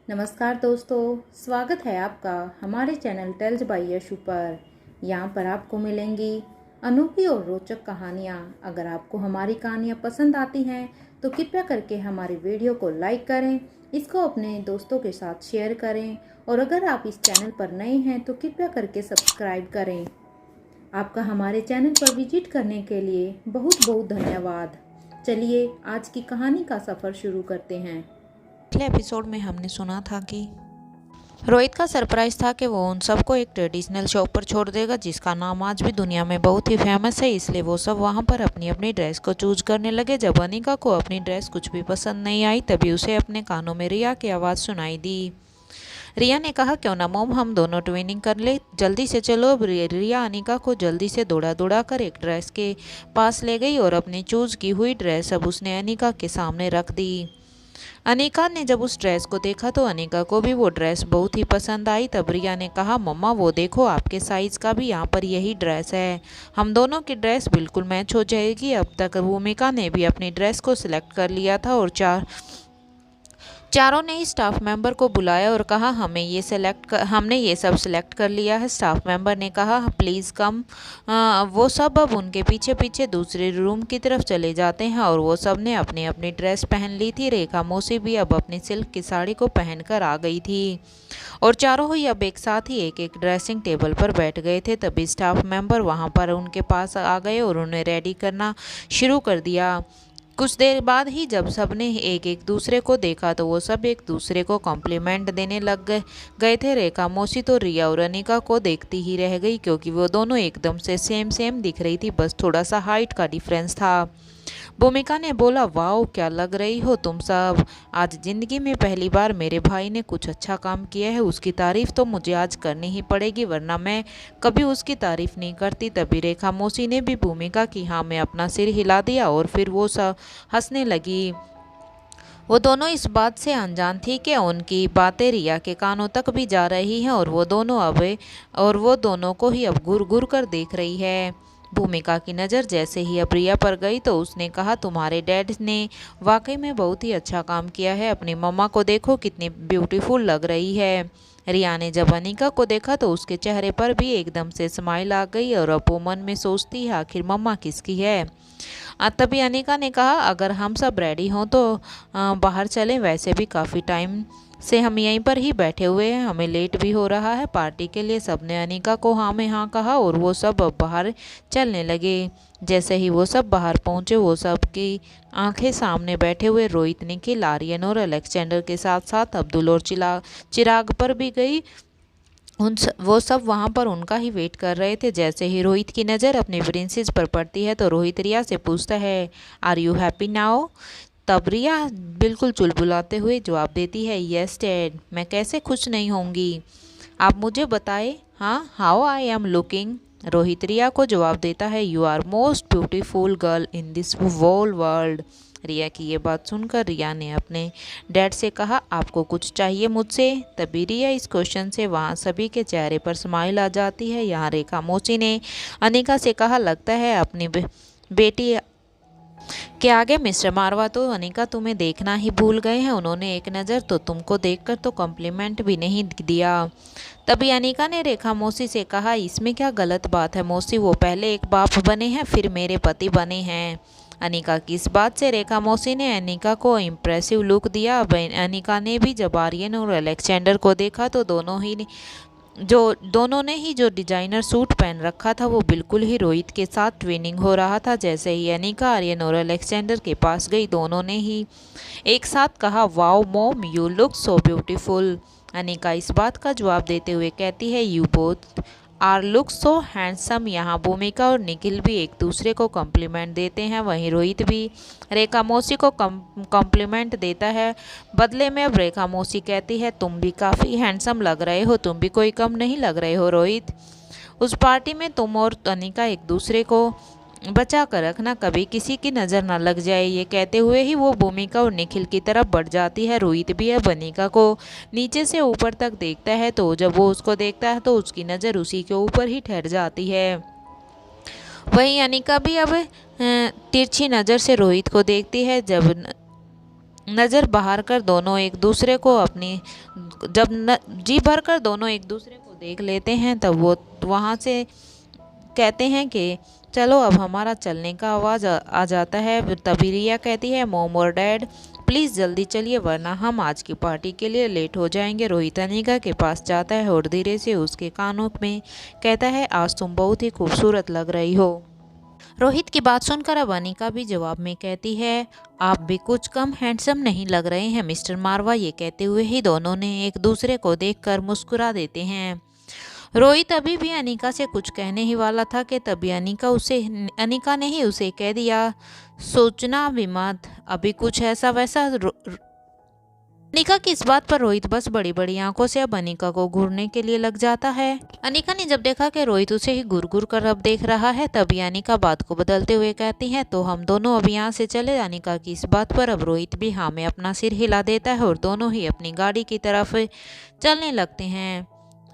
नमस्कार दोस्तों, स्वागत है आपका हमारे चैनल टेल्स बाय यशु पर। यहाँ पर आपको मिलेंगी अनोखी और रोचक कहानियाँ। अगर आपको हमारी कहानियाँ पसंद आती हैं तो कृपया करके हमारी वीडियो को लाइक करें, इसको अपने दोस्तों के साथ शेयर करें और अगर आप इस चैनल पर नए हैं तो कृपया करके सब्सक्राइब करें। आपका हमारे चैनल पर विजिट करने के लिए बहुत बहुत धन्यवाद। चलिए आज की कहानी का सफ़र शुरू करते हैं। पिछले एपिसोड में हमने सुना था कि रोहित का सरप्राइज था कि वो उन सबको एक ट्रेडिशनल शॉप पर छोड़ देगा जिसका नाम आज भी दुनिया में बहुत ही फेमस है। इसलिए वो सब वहाँ पर अपनी अपनी ड्रेस को चूज करने लगे। जब अनिका को अपनी ड्रेस कुछ भी पसंद नहीं आई तभी उसे अपने कानों में रिया की आवाज़ सुनाई दी। रिया ने कहा, क्यों ना मोम हम दोनों ट्विनिंग कर ले, जल्दी से चलो। अब रिया अनिका को जल्दी से दौड़ा दौड़ा कर एक ड्रेस के पास ले गई और अपनी चूज की हुई ड्रेस अब उसने अनिका के सामने रख दी। अनिका ने जब उस ड्रेस को देखा तो अनिका को भी वो ड्रेस बहुत ही पसंद आई। तब रिया ने कहा, मम्मा वो देखो आपके साइज़ का भी यहाँ पर यही ड्रेस है, हम दोनों की ड्रेस बिल्कुल मैच हो जाएगी। अब तक भूमिका ने भी अपनी ड्रेस को सिलेक्ट कर लिया था और चारों ने ही स्टाफ मेंबर को बुलाया और कहा, हमने ये सब सिलेक्ट कर लिया है। स्टाफ मेंबर ने कहा, प्लीज़ कम। वो सब अब उनके पीछे पीछे दूसरे रूम की तरफ चले जाते हैं और वो सब ने अपनी अपनी ड्रेस पहन ली थी। रेखा मौसी भी अब अपनी सिल्क की साड़ी को पहनकर आ गई थी और चारों ही अब एक साथ ही एक एक ड्रेसिंग टेबल पर बैठ गए थे। तभी स्टाफ मेंबर वहाँ पर उनके पास आ गए और उन्हें रेडी करना शुरू कर दिया। कुछ देर बाद ही जब सबने एक एक दूसरे को देखा तो वो सब एक दूसरे को कॉम्प्लीमेंट देने लग गए थे। रेखा मौसी तो रिया और अनिका को देखती ही रह गई क्योंकि वो दोनों एकदम से सेम सेम दिख रही थी, बस थोड़ा सा हाइट का डिफरेंस था। भूमिका ने बोला, वाओ क्या लग रही हो तुम सब, आज ज़िंदगी में पहली बार मेरे भाई ने कुछ अच्छा काम किया है, उसकी तारीफ़ तो मुझे आज करनी ही पड़ेगी वरना मैं कभी उसकी तारीफ़ नहीं करती। तभी रेखा मौसी ने भी भूमिका की हाँ में अपना सिर हिला दिया और फिर वो सब हंसने लगी। वो दोनों इस बात से अनजान थी कि उनकी बातें रिया के कानों तक भी जा रही हैं और वो दोनों को ही अब घूर घूर कर देख रही है। भूमिका की नज़र जैसे ही अब रिया पर गई तो उसने कहा, तुम्हारे डैड ने वाकई में बहुत ही अच्छा काम किया है, अपनी मम्मा को देखो कितनी ब्यूटीफुल लग रही है। रिया ने जब अनिका को देखा तो उसके चेहरे पर भी एकदम से स्माइल आ गई और अब वो मन में सोचती है आखिर मम्मा किसकी है। तभी अनिका ने कहा, अगर हम सब रेडी हों तो बाहर चलें, वैसे भी काफ़ी टाइम से हम यहीं पर ही बैठे हुए हैं, हमें लेट भी हो रहा है पार्टी के लिए। सबने अनिका को हाँ में हाँ कहा और वो सब अब बाहर चलने लगे। जैसे ही वो सब बाहर पहुँचे वो सब की आंखें सामने बैठे हुए रोहित, निखिल, आर्यन और अलेक्जेंडर के साथ साथ अब्दुल और चिराग पर भी गई। वो सब वहाँ पर उनका ही वेट कर रहे थे। जैसे ही रोहित की नज़र अपने प्रिंसेस पर पड़ती है तो रोहित रिया से पूछता है, आर यू हैप्पी नाउ? तब रिया बिल्कुल चुलबुलाते हुए जवाब देती है, यस डैड, मैं कैसे खुश नहीं होंगी, आप मुझे बताएं हाँ, how I am looking? Rohit Riya को जवाब देता है, you are most beautiful girl in this whole world. Riya की ये बात सुनकर रिया ने अपने डैड से कहा, आपको कुछ चाहिए मुझसे? तभी रिया इस क्वेश्चन से वहाँ सभी के चेहरे पर स्माइल आ जाती है। यहाँ रेखा मौसी ने अनिका से कहा, लगता है अपनी बेटी के आगे मिस्टर मारवा तो अनिका तुम्हें देखना ही भूल गए हैं, उन्होंने एक नज़र तो तुमको देखकर तो कॉम्प्लीमेंट भी नहीं दिया। तभी अनिका ने रेखा मौसी से कहा, इसमें क्या गलत बात है मौसी, वो पहले एक बाप बने हैं फिर मेरे पति बने हैं। अनिका की इस बात से रेखा मौसी ने अनिका को इम्प्रेसिव लुक दिया। अब अनिका ने भी जब आर्यन और अलेक्जेंडर को देखा तो दोनों ने ही जो डिजाइनर सूट पहन रखा था वो बिल्कुल ही रोहित के साथ ट्विनिंग हो रहा था। जैसे ही अनिका आर्यन और अलेक्जेंडर के पास गई दोनों ने ही एक साथ कहा, wow mom you look so beautiful. Anika इस बात का जवाब देते हुए कहती है, you both are look so handsome. यहाँ भूमिका और निखिल भी एक दूसरे को कॉम्प्लीमेंट देते हैं, वहीं रोहित भी रेखा मौसी को कॉम्प्लीमेंट देता है। बदले में अब रेखा मौसी कहती है, तुम भी काफ़ी हैंडसम लग रहे हो, तुम भी कोई कम नहीं लग रहे हो रोहित, उस पार्टी में तुम और अनिका एक दूसरे को बचा कर रखना, कभी किसी की नज़र ना लग जाए। ये कहते हुए ही वो भूमिका और निखिल की तरफ बढ़ जाती है। रोहित भी अब अनिका को नीचे से ऊपर तक देखता है तो जब वो उसको देखता है तो उसकी नज़र उसी के ऊपर ही ठहर जाती है। वहीं अनिका भी अब तिरछी नज़र से रोहित को देखती है। नज़र बाहर कर दोनों एक दूसरे को अपनी जी भर कर दोनों एक दूसरे को देख लेते हैं, तब वो वहाँ से कहते हैं कि चलो अब हमारा चलने का आवाज़ आ जाता है। तभी रिया कहती है, मॉम और डैड प्लीज़ जल्दी चलिए वरना हम आज की पार्टी के लिए लेट हो जाएंगे। रोहित अनिका के पास जाता है और धीरे से उसके कानों में कहता है, आज तुम बहुत ही खूबसूरत लग रही हो। रोहित की बात सुनकर अब अनिका भी जवाब में कहती है, आप भी कुछ कम हैंडसम नहीं लग रहे हैं मिस्टर मारवा। ये कहते हुए ही दोनों ने एक दूसरे को देखकर मुस्कुरा देते हैं। रोहित अभी भी अनिका से कुछ कहने ही वाला था कि तभी अनिका ने ही उसे कह दिया, सोचना भी मत, अभी कुछ ऐसा वैसा। अनिका की इस बात पर रोहित बस बड़ी बड़ी आंखों से अब अनिका को घूरने के लिए लग जाता है। अनिका ने जब देखा कि रोहित उसे ही घूर घूर कर अब देख रहा है, तभी अनिका बात को बदलते हुए कहती है, तो हम दोनों अब यहाँ से चले। अनिका की इस बात पर अब रोहित भी हाँ में अपना सिर हिला देता है और दोनों ही अपनी गाड़ी की तरफ चलने लगते हैं।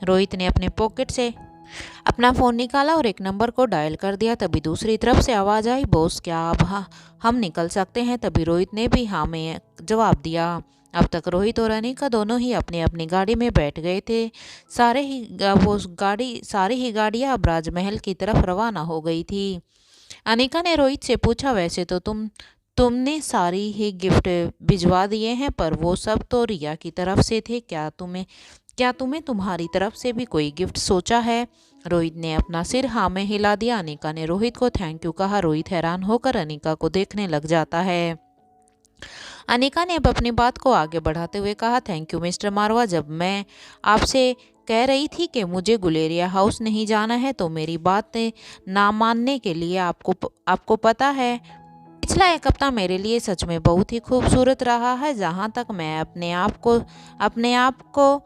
रोहित ने अपने पॉकेट से अपना फ़ोन निकाला और एक नंबर को डायल कर दिया। तभी दूसरी तरफ से आवाज़ आई, बॉस क्या अब हम निकल सकते हैं? तभी रोहित ने भी हाँ में जवाब दिया। अब तक रोहित और अनिका दोनों ही अपनी अपनी गाड़ी में बैठ गए थे। सारी ही गाड़ियाँ अब राजमहल की तरफ रवाना हो गई थी। अनिका ने रोहित से पूछा, वैसे तो तुमने सारी ही गिफ्ट भिजवा दिए हैं, पर वो सब तो रिया की तरफ से थे। क्या तुम्हें तुम्हारी तरफ से भी कोई गिफ्ट सोचा है? रोहित ने अपना सिर हाँ में हिला दिया। अनिका ने रोहित को थैंक यू कहा। रोहित हैरान होकर अनिका को देखने लग जाता है। अनिका ने अब अपनी बात को आगे बढ़ाते हुए कहा, थैंक यू मिस्टर मारवा। जब मैं आपसे कह रही थी कि मुझे गुलेरिया हाउस नहीं जाना है, तो मेरी बात ना मानने के लिए आपको पता है, पिछला एक हफ्ता मेरे लिए सच में बहुत ही खूबसूरत रहा है। जहाँ तक मैं अपने आप को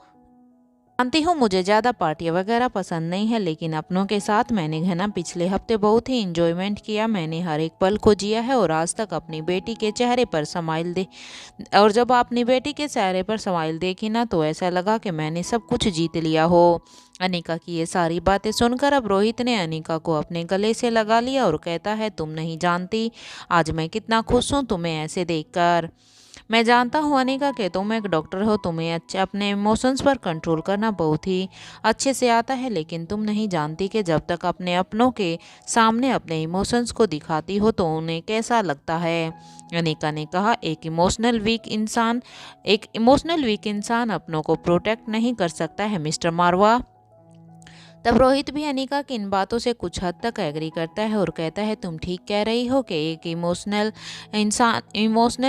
जानती हूँ, मुझे ज़्यादा पार्टियाँ वगैरह पसंद नहीं है, लेकिन अपनों के साथ मैंने है ना पिछले हफ्ते बहुत ही इंजॉयमेंट किया। मैंने हर एक पल को जिया है और आज तक अपनी बेटी के चेहरे पर जब अपनी बेटी के चेहरे पर स्माइल देखी ना, तो ऐसा लगा कि मैंने सब कुछ जीत लिया हो। अनिका की ये सारी बातें सुनकर अब रोहित ने अनिका को अपने गले से लगा लिया और कहता है, तुम नहीं जानती आज मैं कितना खुश हूँ तुम्हें ऐसे देखकर। मैं जानता हूँ अनिका कि तुम एक डॉक्टर हो, तुम्हें अपने इमोशंस पर कंट्रोल करना बहुत ही अच्छे से आता है, लेकिन तुम नहीं जानती कि जब तक अपने अपनों के सामने अपने इमोशंस को दिखाती हो तो उन्हें कैसा लगता है। अनिका ने कहा, एक इमोशनल वीक इंसान अपनों को प्रोटेक्ट नहीं कर सकता है मिस्टर मारवा। तब रोहित भी अनिका की इन बातों से कुछ हद तक एग्री करता है और कहता है, तुम ठीक कह रही हो कि एक इमोशनल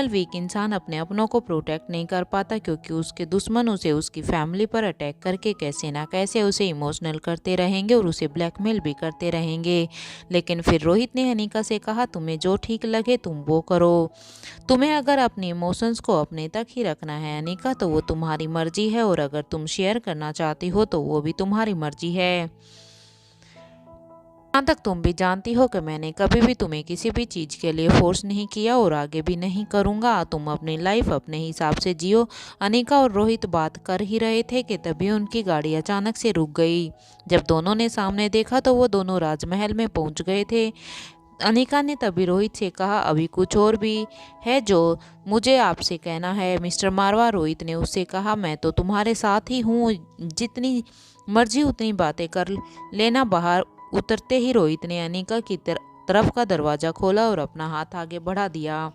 वीक इंसान अपने अपनों को प्रोटेक्ट नहीं कर पाता, क्योंकि उसके दुश्मन उसे उसकी फैमिली पर अटैक करके कैसे ना कैसे उसे इमोशनल करते रहेंगे और उसे ब्लैकमेल भी करते रहेंगे। लेकिन फिर रोहित ने अनिका से कहा, तुम्हें जो ठीक लगे तुम वो करो। तुम्हें अगर अपने इमोशंस को अपने तक ही रखना है अनिका, तो वो तुम्हारी मर्जी है, और अगर तुम शेयर करना चाहती हो तो वो भी तुम्हारी मर्जी है। यहाँ तक तुम भी जानती हो कि मैंने कभी भी तुम्हें किसी भी चीज़ के लिए फोर्स नहीं किया और आगे भी नहीं करूँगा। तुम अपनी लाइफ अपने हिसाब से जियो। अनिका और रोहित बात कर ही रहे थे कि तभी उनकी गाड़ी अचानक से रुक गई। जब दोनों ने सामने देखा तो वो दोनों राजमहल में पहुँच गए थे। अनिका ने तभी रोहित से कहा, अभी कुछ और भी है जो मुझे आपसे कहना है मिस्टर मारवा। रोहित ने उससे कहा, मैं तो तुम्हारे साथ ही हूँ, जितनी मर्जी उतनी बातें कर लेना। बाहर उतरते ही रोहित ने अनिका की तरफ का दरवाज़ा खोला और अपना हाथ आगे बढ़ा दिया।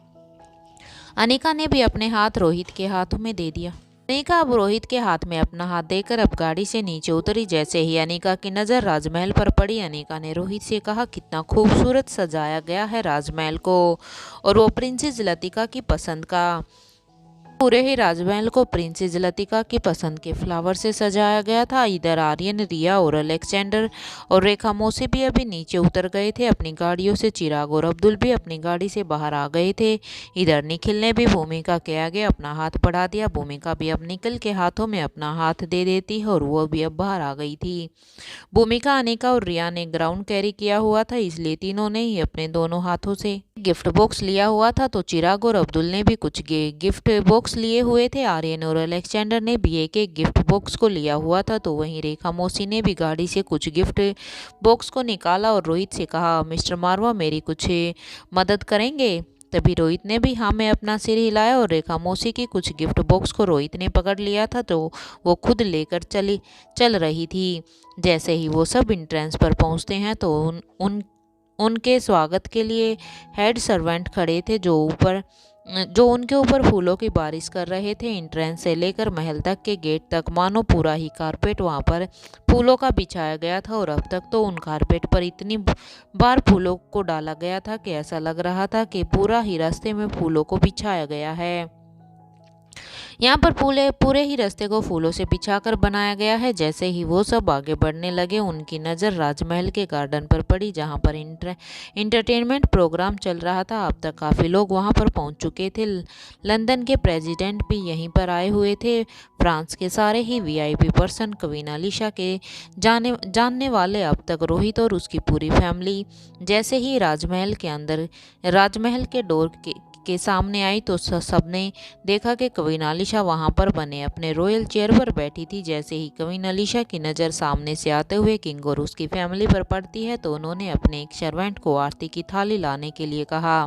अनिका ने भी अपने हाथ रोहित के हाथों में दे दिया। अनिका अब रोहित के हाथ में अपना हाथ देकर अब गाड़ी से नीचे उतरी। जैसे ही अनिका की नज़र राजमहल पर पड़ी, अनिका ने रोहित से कहा, कितना खूबसूरत सजाया गया है राजमहल को, और वो प्रिंसेस लतिका की पसंद का। पूरे ही राजमहल को प्रिंसेस लतिका की पसंद के फ्लावर से सजाया गया था। इधर आर्यन, रिया और अलेक्जेंडर और रेखा मौसी भी अभी नीचे उतर गए थे अपनी गाड़ियों से। चिराग और अब्दुल भी अपनी गाड़ी से बाहर आ गए थे। इधर निखिल ने भी भूमिका के आगे अपना हाथ बढ़ा दिया। भूमिका भी अब निखिल के हाथों में अपना हाथ दे देती है और वो भी अब बाहर आ गई थी। भूमिका, अनिका और रिया ने ग्राउंड कैरी किया हुआ था, इसलिए तीनों ने ही अपने दोनों हाथों से गिफ्ट बॉक्स लिया हुआ था। तो चिराग और अब्दुल ने भी कुछ गिफ्ट बॉक्स लिए हुए थे। आर्यन और अलेक्जेंडर ने भी एक गिफ्ट बॉक्स को लिया हुआ था। तो वहीं रेखा मौसी ने भी गाड़ी से कुछ गिफ्ट बॉक्स को निकाला और रोहित से कहा, मिस्टर मारवा मेरी कुछ मदद करेंगे? तभी रोहित ने भी हाँ में अपना सिर हिलाया और रेखा मौसी की कुछ गिफ्ट बॉक्स को रोहित ने पकड़ लिया था तो वो खुद लेकर चल रही थी। जैसे ही वो सब एंट्रेंस पर पहुंचते हैं तो उनके स्वागत के लिए हेड सर्वेंट खड़े थे जो उनके ऊपर फूलों की बारिश कर रहे थे। एंट्रेंस से लेकर महल तक के गेट तक मानो पूरा ही कारपेट वहां पर फूलों का बिछाया गया था और अब तक तो उन कारपेट पर इतनी बार फूलों को डाला गया था कि ऐसा लग रहा था कि पूरा ही रास्ते में फूलों को बिछाया गया है। यहाँ पर पूरे ही रास्ते को फूलों से बिछाकर बनाया गया है। जैसे ही वो सब आगे बढ़ने लगे उनकी नज़र राजमहल के गार्डन पर पड़ी जहाँ पर इंटरटेनमेंट प्रोग्राम चल रहा था। अब तक काफ़ी लोग वहाँ पर पहुँच चुके थे। लंदन के प्रेसिडेंट भी यहीं पर आए हुए थे। फ्रांस के सारे ही वीआईपी पर्सन, क्वीन अलीशा के जानने वाले, अब तक रोहित और उसकी पूरी फैमिली। जैसे ही राजमहल के डोर के सामने आई तो सबने देखा कि क्वीन अलीशा वहां पर बने अपने रॉयल चेयर पर बैठी थी। जैसे ही क्वीन अलीशा की नज़र सामने से आते हुए किंग और उसकी फैमिली पर पड़ती है तो उन्होंने अपने एक सर्वेंट को आरती की थाली लाने के लिए कहा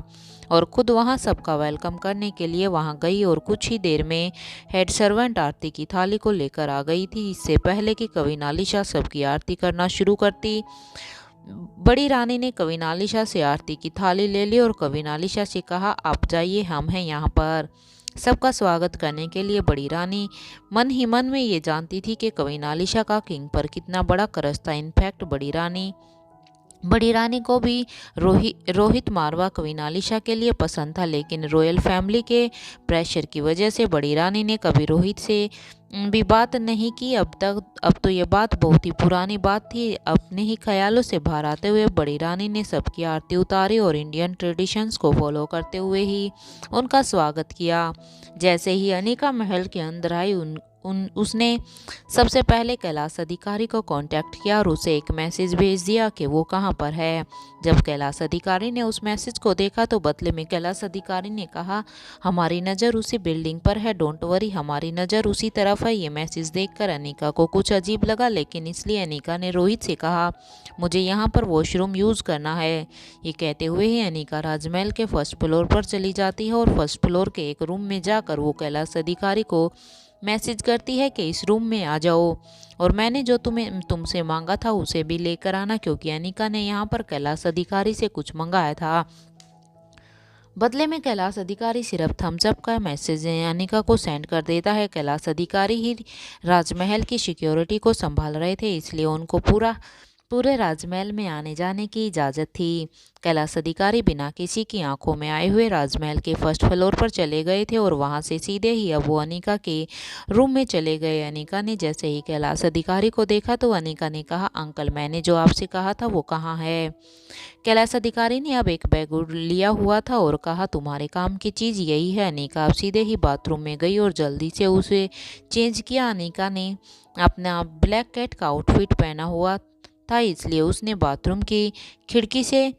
और खुद वहां सबका वेलकम करने के लिए वहां गई और कुछ ही देर में हेड सर्वेंट आरती की थाली को लेकर आ गई थी। इससे पहले कि क्वीन अलीशा सबकी आरती करना शुरू करती, बड़ी रानी ने क्वीन अलीशा से आरती की थाली ले ली और क्वीन अलीशा से कहा, आप जाइए, हम हैं यहाँ पर सबका स्वागत करने के लिए। बड़ी रानी मन ही मन में ये जानती थी कि क्वीन अलीशा का किंग पर कितना बड़ा क्रश था। इनफैक्ट बड़ी रानी को भी रोहित मारवा क्वीन अलीशा के लिए पसंद था, लेकिन रॉयल फैमिली के प्रेशर की वजह से बड़ी रानी ने कभी रोहित से भी बात नहीं की। अब तो ये बात बहुत ही पुरानी बात थी। अपने ही ख्यालों से बाहर आते हुए बड़ी रानी ने सबकी आरती उतारी और इंडियन ट्रेडिशंस को फॉलो करते हुए ही उनका स्वागत किया। जैसे ही अनिका महल के अंदर आई उसने सबसे पहले कैलाश अधिकारी को कांटेक्ट किया और उसे एक मैसेज भेज दिया कि वो कहाँ पर है। जब कैलाश अधिकारी ने उस मैसेज को देखा तो बदले में कैलाश अधिकारी ने कहा, हमारी नज़र उसी बिल्डिंग पर है, डोंट वरी, हमारी नज़र उसी तरफ है। ये मैसेज देखकर अनिका को कुछ अजीब लगा, लेकिन इसलिए अनिका ने रोहित से कहा, मुझे यहाँ पर वॉशरूम यूज़ करना है। ये कहते हुए ही अनिका राजमहल के फर्स्ट फ्लोर पर चली जाती है और फर्स्ट फ्लोर के एक रूम में जाकर वो कैलाश अधिकारी को मैसेज करती है कि इस रूम में आ जाओ और मैंने जो तुमसे मांगा था उसे भी लेकर आना, क्योंकि अनिका ने यहाँ पर कैलाश अधिकारी से कुछ मंगाया था। बदले में कैलाश अधिकारी सिर्फ थम्स अप का मैसेज अनिका को सेंड कर देता है। कैलाश अधिकारी ही राजमहल की सिक्योरिटी को संभाल रहे थे, इसलिए उनको पूरे राजमहल में आने जाने की इजाज़त थी। कैलाश अधिकारी बिना किसी की आंखों में आए हुए राजमहल के फर्स्ट फ्लोर पर चले गए थे और वहां से सीधे ही अब वो अनिका के रूम में चले गए। अनिका ने जैसे ही कैलाश अधिकारी को देखा तो अनिका ने कहा, अंकल, मैंने जो आपसे कहा था वो कहाँ है। कैलाश अधिकारी ने अब एक बैग लिया हुआ था और कहा, तुम्हारे काम की चीज़ यही है। अनिका अब सीधे ही बाथरूम में गई और जल्दी से उसे चेंज किया। अनिका ने अपना ब्लैक कैट का आउटफिट पहना हुआ था, इसलिए उसने बाथरूम की खिड़की से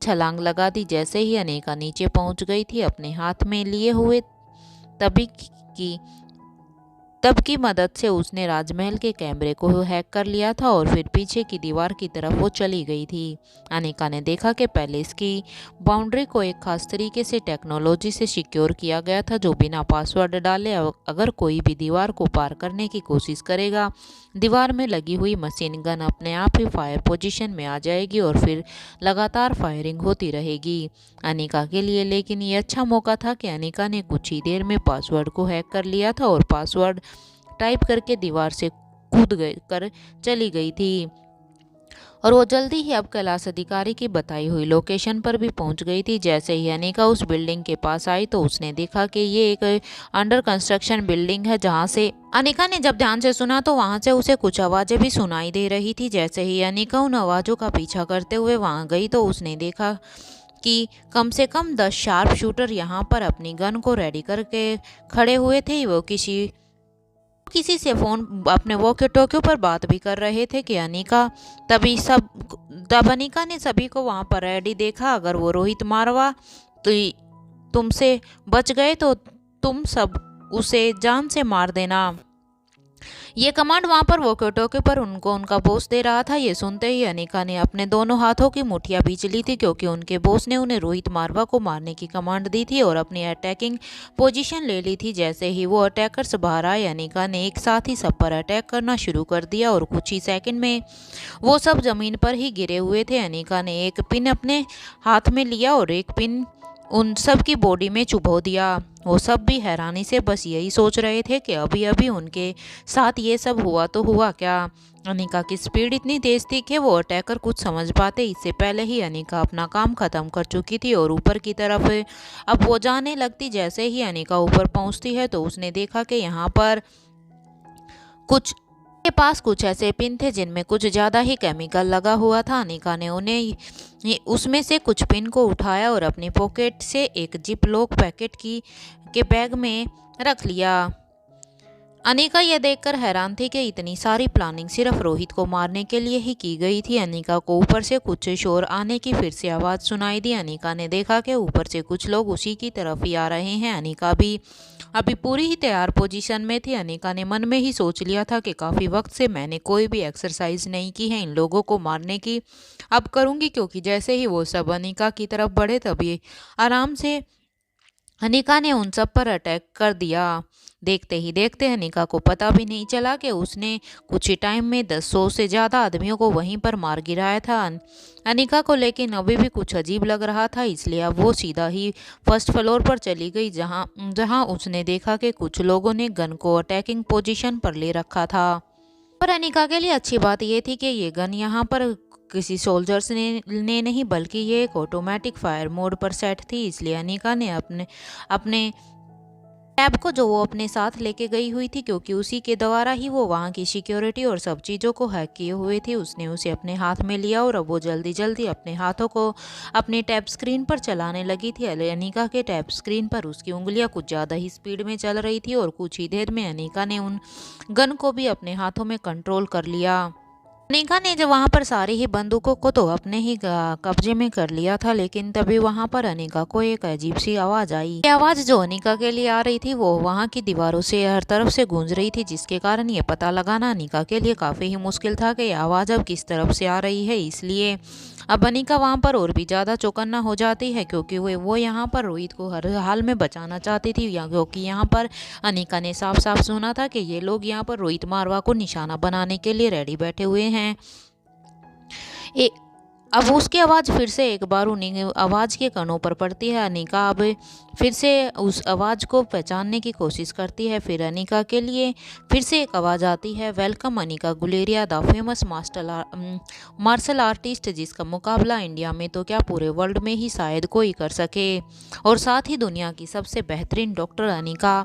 छलांग लगा दी। जैसे ही अनिका नीचे पहुंच गई थी, अपने हाथ में लिए हुए तब की मदद से उसने राजमहल के कैमरे को हैक कर लिया था और फिर पीछे की दीवार की तरफ वो चली गई थी। अनिका ने देखा कि पहले इसकी बाउंड्री को एक खास तरीके से टेक्नोलॉजी से सिक्योर किया गया था, जो बिना पासवर्ड डाले अगर कोई भी दीवार को पार करने की कोशिश करेगा, दीवार में लगी हुई मशीन गन अपने आप ही फायर पोजीशन में आ जाएगी और फिर लगातार फायरिंग होती रहेगी अनिका के लिए। लेकिन ये अच्छा मौका था कि अनिका ने कुछ ही देर में पासवर्ड को हैक कर लिया था और पासवर्ड टाइप करके दीवार से कूद कर चली गई थी और वो जल्दी ही अब कैलाश अधिकारी की बताई हुई लोकेशन पर भी पहुंच गई थी। जैसे ही अनिका उस बिल्डिंग के पास आई तो उसने देखा कि ये एक अंडर कंस्ट्रक्शन बिल्डिंग है, जहां से अनिका ने जब ध्यान से सुना तो वहां से उसे कुछ आवाज़ें भी सुनाई दे रही थी। जैसे ही अनिका उन आवाज़ों का पीछा करते हुए वहां गई तो उसने देखा कि कम से कम 10 शार्प शूटर यहाँ पर अपनी गन को रेडी करके खड़े हुए थे। वो किसी से फोन अपने वॉकी टॉकी पर बात भी कर रहे थे कि तब अनिका ने सभी को वहां पर रेडी देखा। अगर वो रोहित मारवा तो तुमसे बच गए तो तुम सब उसे जान से मार देना। ये कमांड वहां पर वॉकी टॉकी पर उनको उनका बॉस दे रहा था। ये सुनते ही अनिका ने अपने दोनों हाथों की मुठ्ठियां बीच ली थी, क्योंकि उनके बॉस ने उन्हें रोहित मारवा को मारने की कमांड दी थी और अपनी अटैकिंग पोजीशन ले ली थी। जैसे ही वो अटैकर्स बाहर आए, अनिका ने एक साथ ही सब पर अटैक करना शुरू कर दिया और कुछ ही सेकंड में वो सब जमीन पर ही गिरे हुए थे। अनिका ने एक पिन अपने हाथ में लिया और एक पिन उन सब की बॉडी में चुभो दिया। वो सब भी हैरानी से बस यही सोच रहे थे कि अभी अभी उनके साथ ये सब हुआ तो हुआ क्या। अनिका की स्पीड इतनी तेज थी कि वो अटैकर कुछ समझ पाते इससे पहले ही अनिका अपना काम खत्म कर चुकी थी और ऊपर की तरफ अब वो जाने लगती। जैसे ही अनिका ऊपर पहुंचती है तो उसने देखा कि यहाँ पर कुछ के पास कुछ ऐसे पिन थे जिनमें कुछ ज़्यादा ही केमिकल लगा हुआ था। अनिका ने उन्हें उसमें से कुछ पिन को उठाया और अपनी पॉकेट से एक जिप लॉक पैकेट के बैग में रख लिया। अनिका यह देखकर हैरान थी कि इतनी सारी प्लानिंग सिर्फ रोहित को मारने के लिए ही की गई थी। अनिका को ऊपर से कुछ शोर आने की फिर से आवाज़ सुनाई दी। अनिका ने देखा कि ऊपर से कुछ लोग उसी की तरफ ही आ रहे हैं। अनिका भी अभी पूरी ही तैयार पोजीशन में थी। अनिका ने मन में ही सोच लिया था कि काफ़ी वक्त से मैंने कोई भी एक्सरसाइज नहीं की है इन लोगों को मारने की, अब करूँगी। क्योंकि जैसे ही वो सब अनिका की तरफ बढ़े तभी आराम से अनिका ने उन सब पर अटैक कर दिया। देखते ही देखते अनिका को पता भी नहीं चला कि उसने कुछ ही टाइम में 100 से ज़्यादा आदमियों को वहीं पर मार गिराया था। अनिका को लेकिन अभी भी कुछ अजीब लग रहा था, इसलिए अब वो सीधा ही फर्स्ट फ्लोर पर चली गई, जहां उसने देखा कि कुछ लोगों ने गन को अटैकिंग पोजीशन पर ले रखा था। पर अनिका के लिए अच्छी बात यह थी कि ये गन यहाँ पर किसी सोल्जर्स ने नहीं, बल्कि ये एक ऑटोमेटिक फायर मोड पर सेट थी। इसलिए अनिका ने अपने अपने टैब को जो वो अपने साथ लेके गई हुई थी, क्योंकि उसी के द्वारा ही वो वहाँ की सिक्योरिटी और सब चीज़ों को हैक किए हुए थे, उसने उसे अपने हाथ में लिया और अब वो जल्दी जल्दी अपने हाथों को अपने टैब स्क्रीन पर चलाने लगी थी। अनिका के टैब स्क्रीन पर उसकी उंगलियां कुछ ज़्यादा ही स्पीड में चल रही थी और कुछ ही देर में अनिका ने उन गन को भी अपने हाथों में कंट्रोल कर लिया। अनिका ने जब वहाँ पर सारी ही बंदूकों को तो अपने ही कब्जे में कर लिया था, लेकिन तभी वहाँ पर अनिका को एक अजीब सी आवाज़ आई। ये आवाज़ जो अनिका के लिए आ रही थी वो वहाँ की दीवारों से हर तरफ से गूंज रही थी, जिसके कारण ये पता लगाना अनिका के लिए काफ़ी ही मुश्किल था कि आवाज़ अब किस तरफ से आ रही है। इसलिए अब अनिका वहाँ पर और भी ज़्यादा चौकन्ना हो जाती है, क्योंकि वो यहाँ पर रोहित को हर हाल में बचाना चाहती थी। क्योंकि यहाँ पर अनिका ने साफ साफ सुना था कि ये लोग यहाँ पर रोहित मारवा को निशाना बनाने के लिए रेडी बैठे हुए हैं। अब उसकी आवाज़ फिर से एक बार उन्हीं आवाज़ के कानों पर पड़ती है। अनिका अब फिर से उस आवाज़ को पहचानने की कोशिश करती है। फिर अनिका के लिए फिर से एक आवाज़ आती है, welcome Anika Guleria, the famous martial artist, जिसका मुकाबला इंडिया में तो क्या पूरे वर्ल्ड में ही शायद कोई कर सके, और साथ ही दुनिया की सबसे बेहतरीन डॉक्टर अनिका।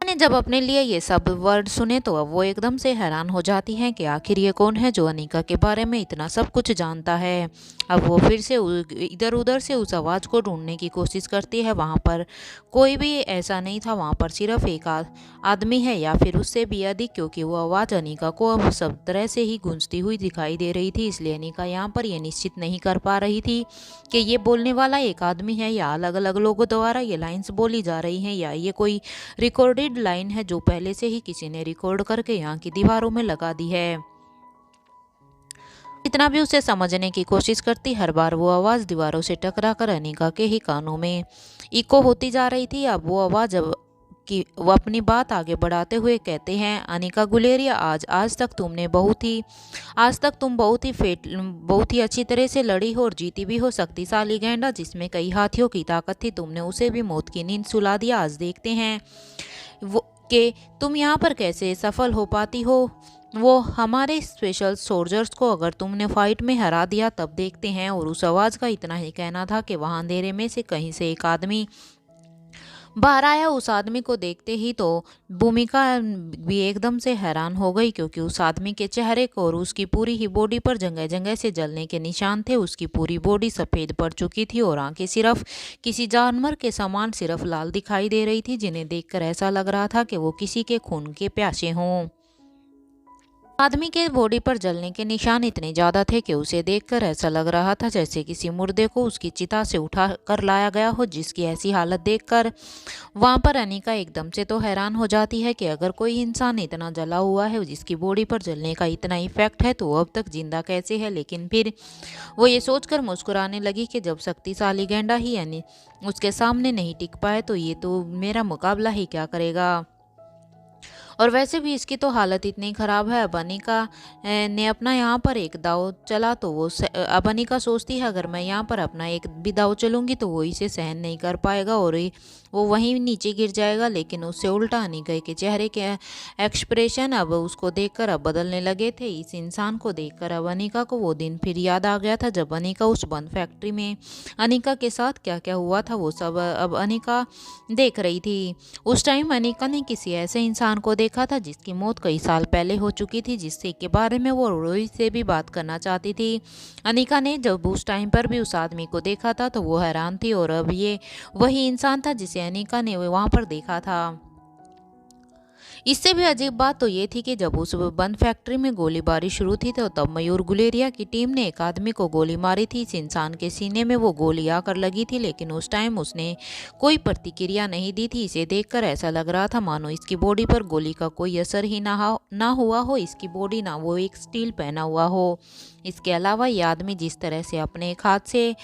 ने जब अपने लिए ये सब वर्ड सुने तो अब वो एकदम से हैरान हो जाती हैं कि आखिर ये कौन है जो अनिका के बारे में इतना सब कुछ जानता है। अब वो फिर से इधर उधर से उस आवाज़ को ढूंढने की कोशिश करती है। वहाँ पर कोई भी ऐसा नहीं था, वहाँ पर सिर्फ एक आदमी है या फिर उससे भी अधिक, क्योंकि वो आवाज़ अनिका को अब सब तरह से ही गूंजती हुई दिखाई दे रही थी। इसलिए अनिका यहाँ पर ये निश्चित नहीं कर पा रही थी कि ये बोलने वाला एक आदमी है या अलग अलग लोगों द्वारा ये लाइन्स बोली जा रही हैं, या ये कोई रिकॉर्डेड लाइन है जो पहले से ही किसी ने रिकॉर्ड करके यहाँ की दीवारों में लगा दी है। इतना भी उसे समझने की कोशिश करती, हर बार वो आवाज़ दीवारों से टकरा कर अनिका के ही कानों में इको होती जा रही थी। अब वो आवाज़ वो अपनी बात आगे बढ़ाते हुए कहते हैं, अनिका गुलेरिया, आज तक तुम बहुत ही अच्छी तरह से लड़ी हो और जीती भी हो। शक्तिशाली गैंडा जिसमें कई हाथियों की ताकत थी, तुमने उसे भी मौत की नींद सुला दिया। आज देखते हैं वो कि तुम यहाँ पर कैसे सफल हो पाती हो। वो हमारे स्पेशल सोल्जर्स को अगर तुमने फाइट में हरा दिया तब देखते हैं। और उस आवाज़ का इतना ही कहना था कि वहाँ अंधेरे में से कहीं से एक आदमी बाहर आया। उस आदमी को देखते ही तो भूमिका भी एकदम से हैरान हो गई, क्योंकि उस आदमी के चेहरे को और उसकी पूरी ही बॉडी पर जगह जगह से जलने के निशान थे। उसकी पूरी बॉडी सफ़ेद पड़ चुकी थी और आंखें सिर्फ किसी जानवर के समान सिर्फ लाल दिखाई दे रही थी, जिन्हें देखकर ऐसा लग रहा था कि वो किसी के खून के प्यासे हों। आदमी के बॉडी पर जलने के निशान इतने ज्यादा थे कि उसे देखकर ऐसा लग रहा था जैसे किसी मुर्दे को उसकी चिता से उठा कर लाया गया हो। जिसकी ऐसी हालत देखकर वहां पर अनिका एकदम से तो हैरान हो जाती है कि अगर कोई इंसान इतना जला हुआ है, जिसकी बॉडी पर जलने का इतना इफेक्ट है, तो वो अब तक जिंदा कैसे है। लेकिन फिर वो ये सोचकर मुस्कुराने लगी कि जब शक्तिशाली गैंडा ही यानी उसके सामने नहीं टिक पाए तो ये तो मेरा मुकाबला ही क्या करेगा। और वैसे भी इसकी तो हालत इतनी ख़राब है। अब अनिका ने अपना यहाँ पर एक दाव चला तो अब अनिका सोचती है अगर मैं यहाँ पर अपना एक भी दाव चलूँगी तो वो इसे सहन नहीं कर पाएगा और वो वहीं नीचे गिर जाएगा। लेकिन उससे उल्टा अनिका के चेहरे के एक्सप्रेशन अब उसको देखकर अब बदलने लगे थे। इस इंसान को देखकर अब अनिका को वो दिन फिर याद आ गया था जब अनिका उस बंद फैक्ट्री में अनिका के साथ क्या क्या हुआ था वो सब अब अनिका देख रही थी। उस टाइम अनिका ने किसी ऐसे इंसान को देखा था जिसकी मौत कई साल पहले हो चुकी थी, जिससे के बारे में वो रोहित से भी बात करना चाहती थी। अनिका ने जब उस टाइम पर भी उस आदमी को देखा था तो वो हैरान थी और अब ये वही इंसान था जिसे अनिका ने वहां पर देखा था। इससे भी अजीब बात तो ये थी कि जब उस बंद फैक्ट्री में गोलीबारी शुरू थी तो तब मयूर गुलेरिया की टीम ने एक आदमी को गोली मारी थी। इस इंसान के सीने में वो गोली आकर लगी थी, लेकिन उस टाइम उसने कोई प्रतिक्रिया नहीं दी थी। इसे देखकर ऐसा लग रहा था मानो इसकी बॉडी पर गोली का कोई असर ही ना हुआ हो। इसकी बॉडी ना वो एक स्टील पहना हुआ हो। इसके अलावा ये आदमी जिस तरह से अपने एक हाथ से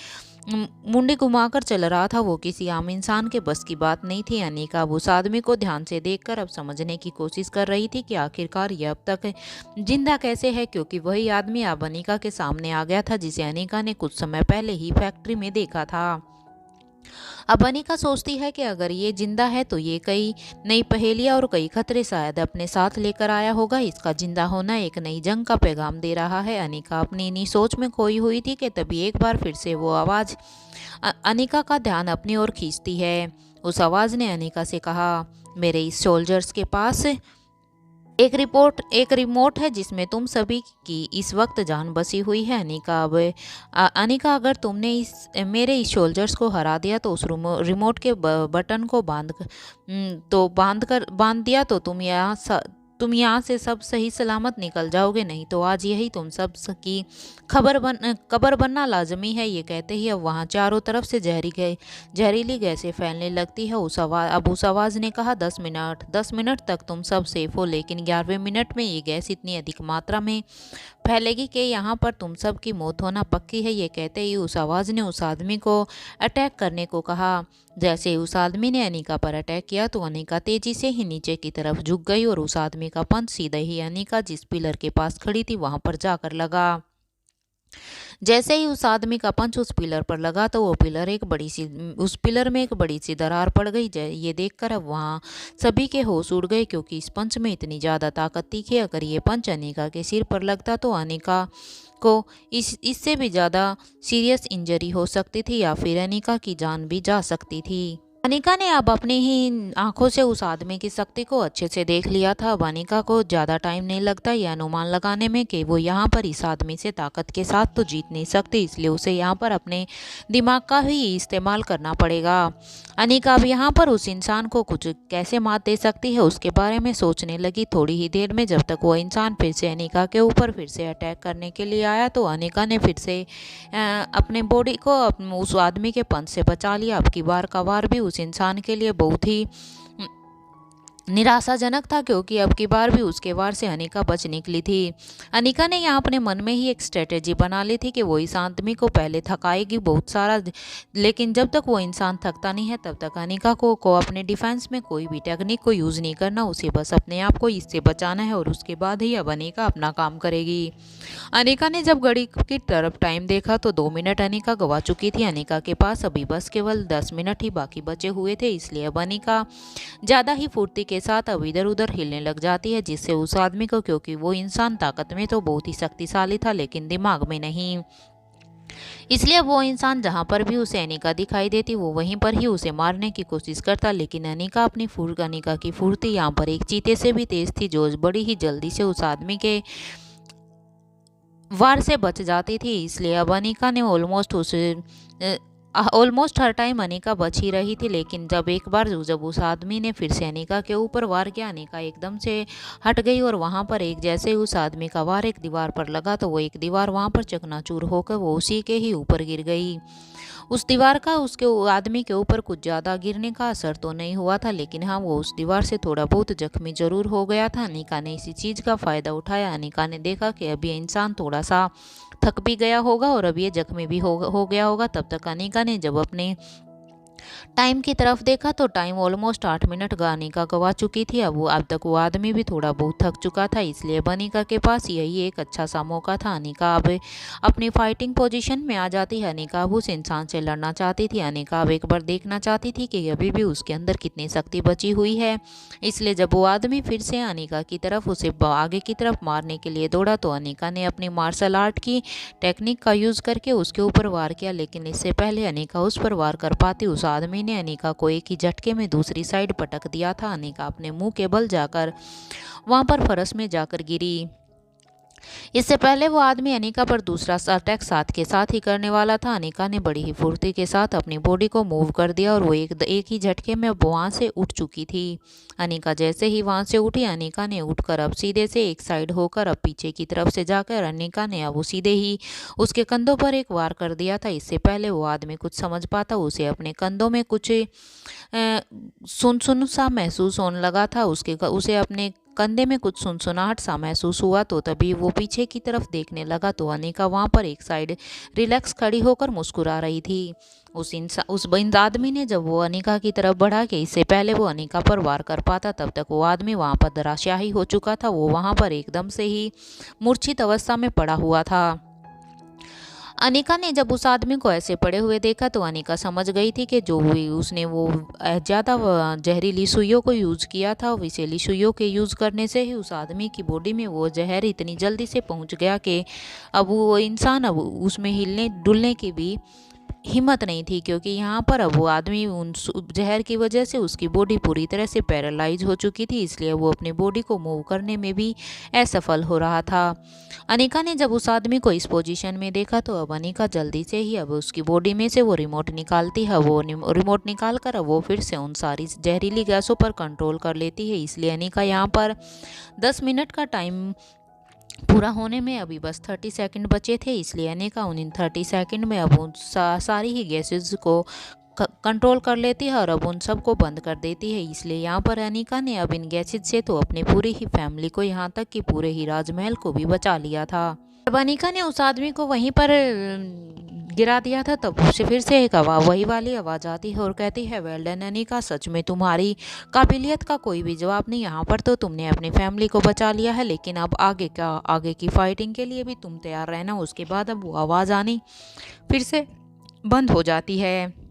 मुंडी घुमाकर चल रहा था वो किसी आम इंसान के बस की बात नहीं थी। अनिका अब उस आदमी को ध्यान से देखकर अब समझने की कोशिश कर रही थी कि आखिरकार ये अब तक जिंदा कैसे है, क्योंकि वही आदमी अब अनिका के सामने आ गया था जिसे अनिका ने कुछ समय पहले ही फैक्ट्री में देखा था। अब अनिका सोचती है कि अगर ये जिंदा है तो ये कई नई पहेलियां और कई खतरे शायद अपने साथ लेकर आया होगा। इसका जिंदा होना एक नई जंग का पैगाम दे रहा है। अनिका अपनी इन्हीं सोच में खोई हुई थी कि तभी एक बार फिर से वो आवाज़ अनिका का ध्यान अपनी ओर खींचती है। उस आवाज़ ने अनिका से कहा, मेरे इस सोल्जर्स के पास एक रिमोट है जिसमें तुम सभी की इस वक्त जान बसी हुई है। अनिका अब अनिका अगर तुमने मेरे इस सोल्जर्स को हरा दिया तो उस रिमोट के बटन को बांध दिया तो तुम यहाँ से सब सही सलामत निकल जाओगे, नहीं तो आज यही तुम सब की खबर बनना लाजमी है। ये कहते ही अब वहाँ चारों तरफ से जहरीली गैसें फैलने लगती है। उस आवाज़ ने कहा 10 मिनट तक तुम सब सेफ हो, लेकिन 11वें मिनट में ये गैस इतनी अधिक मात्रा में फैलेगी कि यहाँ पर तुम सब की मौत होना पक्की है। ये कहते ही उस आवाज़ ने उस आदमी को अटैक करने को कहा। जैसे उस आदमी ने अनिका पर अटैक किया तो अनिका तेजी से ही नीचे की तरफ झुक गई और उस आदमी का पंच सीधे ही अनिका जिस पिलर के पास खड़ी थी वहां पर जाकर लगा। जैसे ही उस आदमी का पंच उस पिलर पर लगा तो उस पिलर में एक बड़ी सी दरार पड़ गई। ये देखकर अब वहाँ सभी के होश उड़ गए, क्योंकि इस पंच में इतनी ज़्यादा ताकत थी कि अगर ये पंच अनिका के सिर पर लगता तो अनिका को इससे भी ज़्यादा सीरियस इंजरी हो सकती थी या फिर अनिका की जान भी जा सकती थी। अनिका ने अब अपनी ही आंखों से उस आदमी की शक्ति को अच्छे से देख लिया था। अब अनिका को ज़्यादा टाइम नहीं लगता यह अनुमान लगाने में कि वो यहाँ पर इस आदमी से ताकत के साथ तो जीत नहीं सकती, इसलिए उसे यहाँ पर अपने दिमाग का ही इस्तेमाल करना पड़ेगा। अनिका अब यहाँ पर उस इंसान को कुछ कैसे मात दे सकती है उसके बारे में सोचने लगी। थोड़ी ही देर में जब तक वो इंसान फिर से अनिका के ऊपर फिर से अटैक करने के लिए आया तो अनिका ने फिर से अपने बॉडी को उस आदमी के पंच से बचा लिया। अब की बार का वार भी उस इंसान के लिए बहुत ही निराशाजनक था, क्योंकि अब की बार भी उसके वार से अनिका बच निकली थी। अनिका ने यहाँ अपने मन में ही एक स्ट्रेटेजी बना ली थी कि वो इस आदमी को पहले थकाएगी बहुत सारा, लेकिन जब तक वो इंसान थकता नहीं है तब तक अनिका को अपने डिफेंस में कोई भी टेक्निक को यूज़ नहीं करना, उसे बस अपने आप को इससे बचाना है और उसके बाद ही अब अनिका अपना काम करेगी। अनिका ने जब घड़ी की तरफ टाइम देखा तो 2 मिनट अनिका गवा चुकी थी। अनिका के पास अभी बस केवल 10 मिनट ही बाकी बचे हुए थे, इसलिए अब अनिका ज़्यादा ही फुर्ती के साथ अब इधर उधर हिलने लग जाती है, जिससे उस आदमी को, क्योंकि वो इंसान ताकत में तो बहुत ही शक्तिशाली था लेकिन दिमाग में नहीं, इसलिए वो इंसान जहाँ पर भी उसे अनिका दिखाई देती वो वहीं पर ही उसे मारने की कोशिश करता। लेकिन अनिका की फुर्ती यहाँ पर एक चीते से भी तेज थी, जो बड़ी ही जल्दी से उस आदमी के वार से बच जाती थी। इसलिए अब अनिका ने ऑलमोस्ट ऑलमोस्ट हर टाइम अनिका बच ही रही थी, लेकिन जब एक बार जब उस आदमी ने फिर से अनिका के ऊपर वार किया, अनिका एकदम से हट गई और वहाँ पर एक जैसे ही उस आदमी का वार एक दीवार पर लगा तो वो एक दीवार वहाँ पर चकनाचूर होकर वो उसी के ही ऊपर गिर गई। उस दीवार का उसके आदमी के ऊपर कुछ ज़्यादा गिरने का असर तो नहीं हुआ था, लेकिन हाँ वो उस दीवार से थोड़ा बहुत जख्मी जरूर हो गया था। अनिका ने इसी चीज़ का फ़ायदा उठाया। अनिका ने देखा कि अब ये इंसान थोड़ा सा थक भी गया होगा और अब ये जख्मी भी हो गया होगा। तब तक अनिका ने जब अपने टाइम की तरफ देखा तो टाइम ऑलमोस्ट 8 मिनट अनिका गवा चुकी थी। अब तक वो आदमी भी थोड़ा बहुत थक चुका था, इसलिए अब अनिका के पास यही एक अच्छा सा मौका था। अनिका अब अपनी फाइटिंग पोजीशन में आ जाती है। अनिका अब उस इंसान से लड़ना चाहती थी। अनिका अब एक बार देखना चाहती थी कि अभी भी उसके अंदर कितनी शक्ति बची हुई है। इसलिए जब वो आदमी फिर से अनिका की तरफ उसे आगे की तरफ मारने के लिए दौड़ा तो अनिका ने अपनी मार्शल आर्ट की टेक्निक का यूज़ करके उसके ऊपर वार किया, लेकिन इससे पहले अनिका उस पर वार कर पाती उस आदमी ने अनिका को एक ही झटके में दूसरी साइड पटक दिया था। अनिका अपने मुंह के बल जाकर वहां पर फरस में जाकर गिरी। इससे पहले वो आदमी अनिका पर दूसरा अटैक साथ के साथ ही करने वाला था। अनिका ने बड़ी ही फुर्ती के साथ अपनी बॉडी को मूव कर दिया और वो एक ही झटके में वहाँ से उठ चुकी थी। अनिका जैसे ही वहाँ से उठी, अनिका ने उठकर अब सीधे से एक साइड होकर अब पीछे की तरफ से जाकर अनिका ने अब वो सीधे ही उसके कंधों पर एक वार कर दिया था। इससे पहले वो आदमी कुछ समझ पाता, उसे अपने कंधों में कुछ सुन सुन सा महसूस होने लगा था। उसे अपने कंधे में कुछ सुनसुनाहट सा महसूस हुआ तो तभी वो पीछे की तरफ देखने लगा तो अनिका वहाँ पर एक साइड रिलैक्स खड़ी होकर मुस्कुरा रही थी। उस आदमी ने जब वो अनिका की तरफ बढ़ा कि इससे पहले वो अनिका पर वार कर पाता, तब तक वो आदमी वहाँ पर धराशायी हो चुका था। वो वहाँ पर एकदम से ही मूर्छित अवस्था में पड़ा हुआ था। अनिका ने जब उस आदमी को ऐसे पड़े हुए देखा तो अनिका समझ गई थी कि जो उसने वो ज़्यादा जहरीली सुइयों को यूज़ किया था, विषैली सुइयों के यूज़ करने से ही उस आदमी की बॉडी में वो जहर इतनी जल्दी से पहुंच गया कि अब वो इंसान अब उसमें हिलने डुलने की भी हिम्मत नहीं थी, क्योंकि यहाँ पर अब वो आदमी उन जहर की वजह से उसकी बॉडी पूरी तरह से पैरालाइज हो चुकी थी, इसलिए वो अपनी बॉडी को मूव करने में भी असफल हो रहा था। अनिका ने जब उस आदमी को इस पोजीशन में देखा तो अब अनिका जल्दी से ही अब उसकी बॉडी में से वो रिमोट निकालती है। वो रिमोट निकाल कर अब वो फिर से उन सारी जहरीली गैसों पर कंट्रोल कर लेती है। इसलिए अनिका यहाँ पर 10 मिनट का टाइम पूरा होने में अभी बस 30 सेकंड बचे थे, इसलिए अनिका उन 30 सेकंड में अब उन सारी ही गैसेस को कंट्रोल कर लेती है और अब उन सब को बंद कर देती है। इसलिए यहाँ पर अनिका ने अब इन गैसेज से तो अपनी पूरी ही फैमिली को, यहाँ तक कि पूरे ही राजमहल को भी बचा लिया था। जब अनिका ने उस आदमी को वहीं पर गिरा दिया था तब उसे फिर से एक वही वाली आवाज़ आती है और कहती है, वेल डन अनिका, सच में तुम्हारी काबिलियत का कोई भी जवाब नहीं। यहाँ पर तो तुमने अपनी फैमिली को बचा लिया है, लेकिन अब आगे की फाइटिंग के लिए भी तुम तैयार रहना। उसके बाद अब वो आवाज़ आनी फिर से बंद हो जाती है।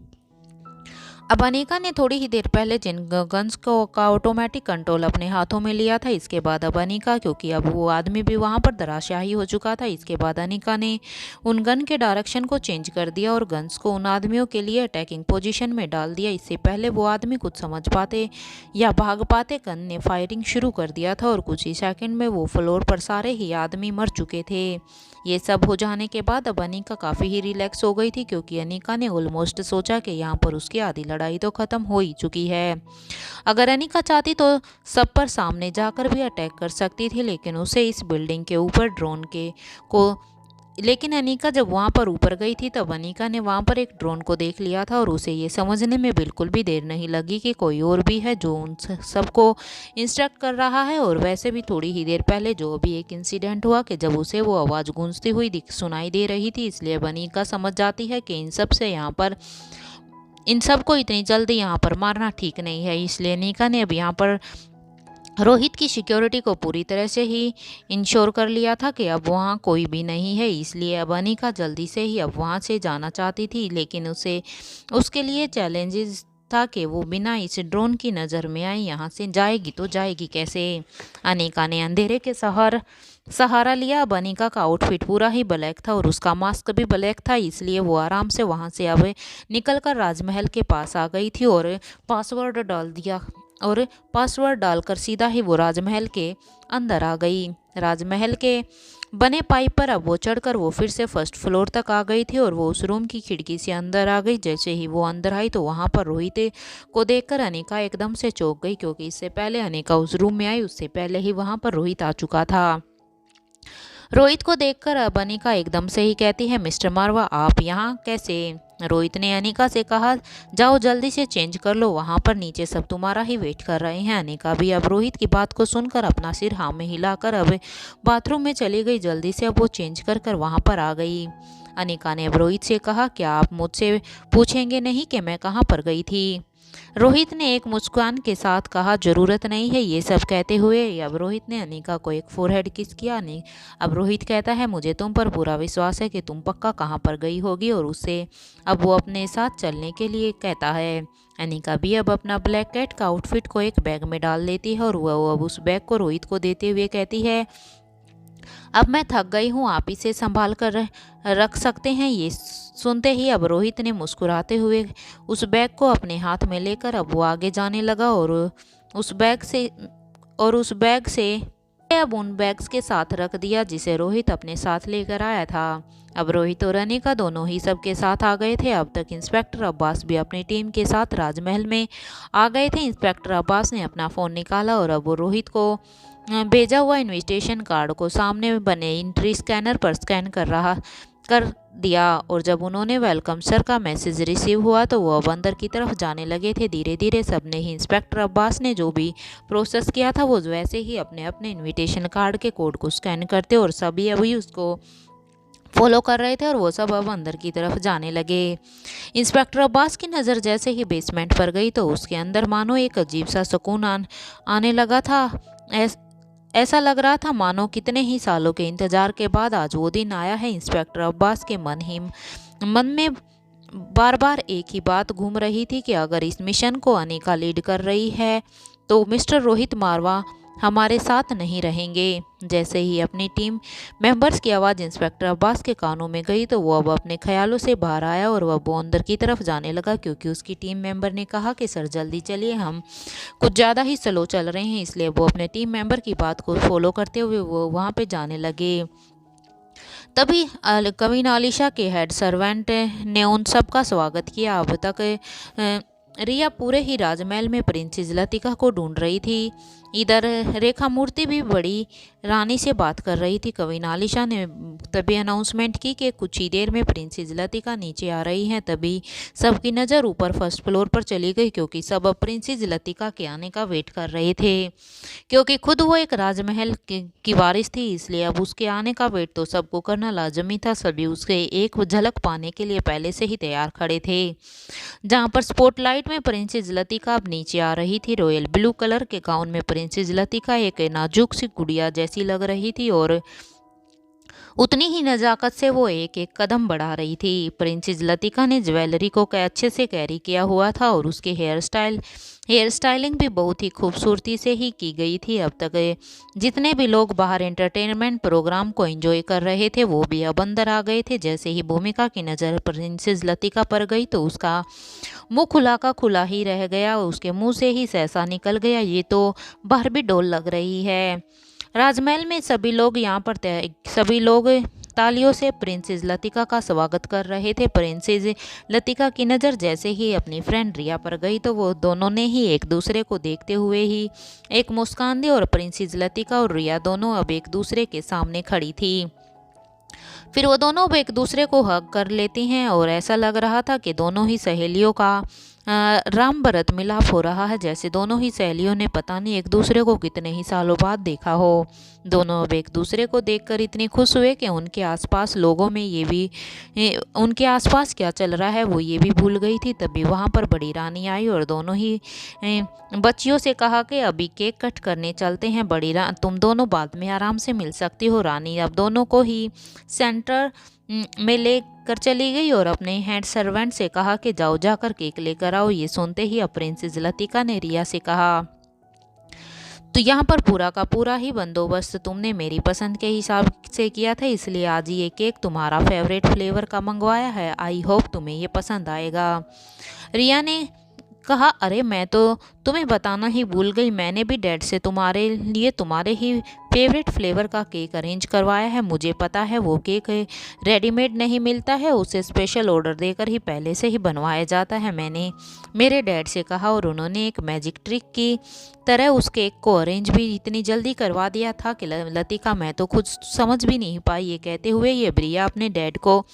अब अनिका ने थोड़ी ही देर पहले जिन गन्स का ऑटोमेटिक कंट्रोल अपने हाथों में लिया था, इसके बाद अब अनिका, क्योंकि अब वो आदमी भी वहाँ पर धराशायी हो चुका था, इसके बाद अनिका ने उन गन के डायरेक्शन को चेंज कर दिया और गन्स को उन आदमियों के लिए अटैकिंग पोजीशन में डाल दिया। इससे पहले वो आदमी कुछ समझ पाते या भाग पाते, गन ने फायरिंग शुरू कर दिया था और कुछ ही सेकंड में वो फ्लोर पर सारे ही आदमी मर चुके थे। ये सब हो जाने के बाद अब अनिका काफ़ी ही रिलैक्स हो गई थी, क्योंकि अनिका ने ऑलमोस्ट सोचा कि यहाँ पर उसकी आधी लड़ाई तो ख़त्म हो ही चुकी है। अगर अनिका चाहती तो सब पर सामने जाकर भी अटैक कर सकती थी, लेकिन उसे इस बिल्डिंग के ऊपर ड्रोन को लेकिन अनिका जब वहाँ पर ऊपर गई थी तब अनिका ने वहाँ पर एक ड्रोन को देख लिया था और उसे ये समझने में बिल्कुल भी देर नहीं लगी कि कोई और भी है जो उन सबको इंस्ट्रक्ट कर रहा है। और वैसे भी थोड़ी ही देर पहले जो भी एक इंसिडेंट हुआ कि जब उसे वो आवाज़ गूंजती हुई सुनाई दे रही थी, इसलिए अब अनिका समझ जाती है कि इन सबको इतनी जल्दी यहाँ पर मारना ठीक नहीं है। इसलिए अनिका ने अब यहाँ पर रोहित की सिक्योरिटी को पूरी तरह से ही इंश्योर कर लिया था कि अब वहाँ कोई भी नहीं है। इसलिए अब अनिका जल्दी से ही अब वहाँ से जाना चाहती थी, लेकिन उसके लिए चैलेंजेस था कि वो बिना इस ड्रोन की नज़र में आई यहाँ से जाएगी तो जाएगी कैसे। अनिका ने अंधेरे के सहारा लिया। अब अनिका का आउटफिट पूरा ही ब्लैक था और उसका मास्क भी ब्लैक था, इसलिए वो आराम से वहाँ से अब निकलकर राजमहल के पास आ गई थी और पासवर्ड डालकर सीधा ही वो राजमहल के अंदर आ गई। राजमहल के बने पाइप पर अब वो चढ़कर वो फिर से फर्स्ट फ्लोर तक आ गई थी और वो उस रूम की खिड़की से अंदर आ गई। जैसे ही वो अंदर आई तो वहाँ पर रोहित को देखकर अनिका एकदम से चौंक गई, क्योंकि इससे पहले अनिका उस रूम में आई उससे पहले ही वहाँ पर रोहित आ चुका था। रोहित को देखकर अब अनिका एकदम से ही कहती है, मिस्टर मारवा आप यहाँ कैसे? रोहित ने अनिका से कहा, जाओ जल्दी से चेंज कर लो, वहाँ पर नीचे सब तुम्हारा ही वेट कर रहे हैं। अनिका भी अब रोहित की बात को सुनकर अपना सिर हाँ में हिलाकर अब बाथरूम में चली गई। जल्दी से अब वो चेंज कर कर वहाँ पर आ गई। अनिका ने अब रोहित से कहा, क्या आप मुझसे पूछेंगे नहीं कि मैं कहाँ पर गई थी? रोहित ने एक मुस्कान के साथ कहा, जरूरत नहीं है। ये सब कहते हुए अब रोहित ने अनिका को एक फोरहेड किस किया। नहीं, अब रोहित कहता है, मुझे तुम पर पूरा विश्वास है कि तुम पक्का कहाँ पर गई होगी, और उससे अब वो अपने साथ चलने के लिए कहता है। अनिका भी अब अपना ब्लैक कैट का आउटफिट को एक बैग में डाल देती है और वह अब उस बैग को रोहित को देते हुए कहती है, अब मैं थक गई हूँ, आप इसे संभाल कर रख सकते हैं। ये सुनते ही अब रोहित ने मुस्कुराते हुए उस बैग को अपने हाथ में लेकर अब वो आगे जाने लगा और उस बैग से अब उन बैग्स के साथ रख दिया जिसे रोहित अपने साथ लेकर आया था। अब रोहित और अनिका दोनों ही सबके साथ आ गए थे। अब तक इंस्पेक्टर अब्बास भी अपनी टीम के साथ राजमहल में आ गए थे। इंस्पेक्टर अब्बास ने अपना फ़ोन निकाला और अब वो रोहित को भेजा हुआ इनविटेशन कार्ड को सामने बने एंट्री स्कैनर पर स्कैन कर दिया, और जब उन्होंने वेलकम सर का मैसेज रिसीव हुआ तो वो अब अंदर की तरफ जाने लगे थे। धीरे धीरे सबने ही इंस्पेक्टर अब्बास ने जो भी प्रोसेस किया था वो वैसे ही अपने अपने इनविटेशन कार्ड के कोड को स्कैन करते और सभी अभी उसको फॉलो कर रहे थे और वो सब अब अंदर की तरफ जाने लगे। इंस्पेक्टर अब्बास की नज़र जैसे ही बेसमेंट पर गई तो उसके अंदर मानो एक अजीब सा सुकून आने लगा था। ऐसा लग रहा था मानो कितने ही सालों के इंतजार के बाद आज वो दिन आया है। इंस्पेक्टर अब्बास के मन में बार बार एक ही बात घूम रही थी कि अगर इस मिशन को अनिका लीड कर रही है तो मिस्टर रोहित मारवा हमारे साथ नहीं रहेंगे। जैसे ही अपनी टीम मेंबर्स की आवाज़ इंस्पेक्टर अब्बास के कानों में गई तो वो अब अपने ख्यालों से बाहर आया और वह वो अंदर की तरफ जाने लगा, क्योंकि उसकी टीम मेंबर ने कहा कि सर जल्दी चलिए, हम कुछ ज़्यादा ही स्लो चल रहे हैं। इसलिए वो अपने टीम मेंबर की बात को फॉलो करते हुए वो वहाँ पर जाने लगे। तभी कविन आलिशा के हेड सर्वेंट ने उन सब का स्वागत किया। अब तक रिया पूरे ही राजमहल में प्रिंसेस लतिका को ढूंढ रही थी। इधर रेखा मूर्ति भी बड़ी रानी से बात कर रही थी। कविन आलिशा ने तभी अनाउंसमेंट की कि कुछ ही देर में प्रिंसेस लतिका नीचे आ रही हैं। तभी सबकी नज़र ऊपर फर्स्ट फ्लोर पर चली गई, क्योंकि सब अब प्रिंसेस लतिका के आने का वेट कर रहे थे। क्योंकि खुद वो एक राजमहल की वारिस थी, इसलिए अब उसके आने का वेट तो सबको करना लाजमी था। सभी उसके एक झलक पाने के लिए पहले से ही तैयार खड़े थे। जहाँ पर स्पॉटलाइट में प्रिंसेस लतिका अब नीचे आ रही थी। रॉयल ब्लू कलर के गाउन में प्रिंसेस लतिका एक नाजुक सी गुड़िया जैसी लग रही थी और उतनी ही नज़ाकत से वो एक एक कदम बढ़ा रही थी। प्रिंसेस लतिका ने ज्वेलरी को अच्छे से कैरी किया हुआ था और उसके हेयर स्टाइलिंग भी बहुत ही खूबसूरती से ही की गई थी। अब तक जितने भी लोग बाहर एंटरटेनमेंट प्रोग्राम को एंजॉय कर रहे थे वो भी अब अंदर आ गए थे। जैसे ही भूमिका की नज़र प्रिंसेस लतिका पर गई तो उसका मुँह खुला का खुला ही रह गया, उसके मुँह से ही सहसा निकल गया, ये तो बार्बी डॉल लग रही है। राजमहल में सभी लोग तालियों से प्रिंसेस लतिका का स्वागत कर रहे थे। प्रिंसेस लतिका की नज़र जैसे ही अपनी फ्रेंड रिया पर गई तो वो दोनों ने ही एक दूसरे को देखते हुए ही एक मुस्कान दी और प्रिंसेस लतिका और रिया दोनों अब एक दूसरे के सामने खड़ी थी। फिर वो दोनों अब एक दूसरे को हग कर लेती हैं और ऐसा लग रहा था कि दोनों ही सहेलियों का राम भरत मिलाप हो रहा है, जैसे दोनों ही सहेलियों ने पता नहीं एक दूसरे को कितने ही सालों बाद देखा हो। दोनों अब एक दूसरे को देखकर इतनी खुश हुए कि उनके आसपास लोगों में उनके आसपास क्या चल रहा है वो ये भी भूल गई थी। तभी वहाँ पर बड़ी रानी आई और दोनों ही बच्चियों से कहा कि अभी केक कट करने चलते हैं, बड़ी रानी तुम दोनों बाद में आराम से मिल सकती हो। रानी अब दोनों को ही सेंटर में लेकर चली गई और अपने हेड सर्वेंट से कहा कि जाओ जाकर केक लेकर आओ। ये सुनते ही अब प्रिंसेस लतिका ने रिया से कहा, तो यहाँ पर पूरा का पूरा ही बंदोबस्त तुमने मेरी पसंद के हिसाब से किया था, इसलिए आज ये केक तुम्हारा फेवरेट फ्लेवर का मंगवाया है। आई होप तुम्हें ये पसंद आएगा। रिया ने कहा, अरे मैं तो तुम्हें बताना ही भूल गई, मैंने भी डैड से तुम्हारे लिए तुम्हारे ही फेवरेट फ्लेवर का केक अरेंज करवाया है। मुझे पता है वो केक रेडीमेड नहीं मिलता है, उसे स्पेशल ऑर्डर देकर ही पहले से ही बनवाया जाता है। मैंने मेरे डैड से कहा और उन्होंने एक मैजिक ट्रिक की तरह उस केक को अरेंज भी इतनी जल्दी करवा दिया था कि लतिका मैं तो खुद समझ भी नहीं पाई। ये कहते हुए ये रिया अपने डैड को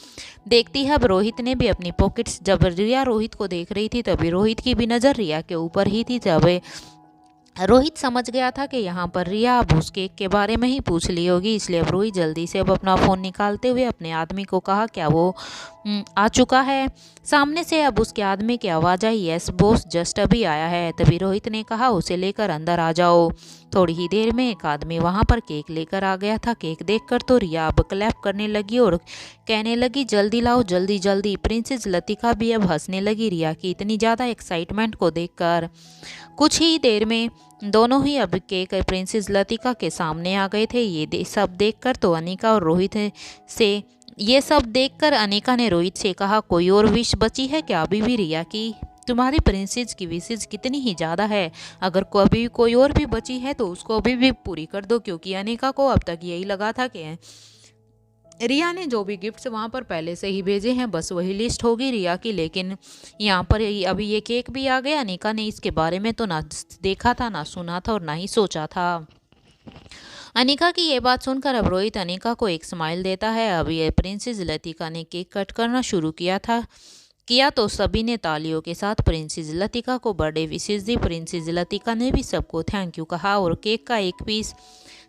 देखती है। अब रोहित ने भी अपनी पॉकेट्स, जब रिया रोहित को देख रही थी तभी रोहित की भी नज़र रिया के ऊपर ही थी। जब रोहित समझ गया था कि यहाँ पर रिया अब उस केक के बारे में ही पूछ ली होगी, इसलिए अब रोहित जल्दी से अब अपना फ़ोन निकालते हुए अपने आदमी को कहा क्या वो आ चुका है। सामने से अब उसके आदमी की आवाज़ आई, यस बॉस जस्ट अभी आया है। तभी रोहित ने कहा उसे लेकर अंदर आ जाओ। थोड़ी ही देर में एक आदमी वहाँ पर केक लेकर आ गया था। केक देखकर तो रिया अब क्लैप करने लगी और कहने लगी जल्दी लाओ जल्दी जल्दी। प्रिंसेस लतिका भी अब हंसने लगी रिया की इतनी ज़्यादा एक्साइटमेंट को देखकर। कुछ ही देर में दोनों ही अब केक प्रिंसेस लतिका के सामने आ गए थे। ये सब देखकर तो अनिका और रोहित से ये सब देखकर अनिका ने रोहित से कहा कोई और विश बची है क्या अभी भी रिया की? तुम्हारी प्रिंसेस की विशेष कितनी ही ज़्यादा है, अगर अभी कोई और भी बची है तो उसको अभी भी पूरी कर दो। क्योंकि अनिका को अब तक यही लगा था कि रिया ने जो भी गिफ्ट्स वहाँ पर पहले से ही भेजे हैं बस वही लिस्ट होगी रिया की। लेकिन यहाँ पर अभी ये केक भी आ गया। अनिका ने इसके बारे में तो ना देखा था, ना सुना था और ना ही सोचा था। अनिका की ये बात सुनकर अब रोहित अनिका को एक स्माइल देता है। अब ये प्रिंसेस लतिका ने केक कट करना शुरू किया तो सभी ने तालियों के साथ प्रिंसेस लतिका को बर्थडे विशेष दी। प्रिंसेस लतिका ने भी सबको थैंक यू कहा और केक का एक पीस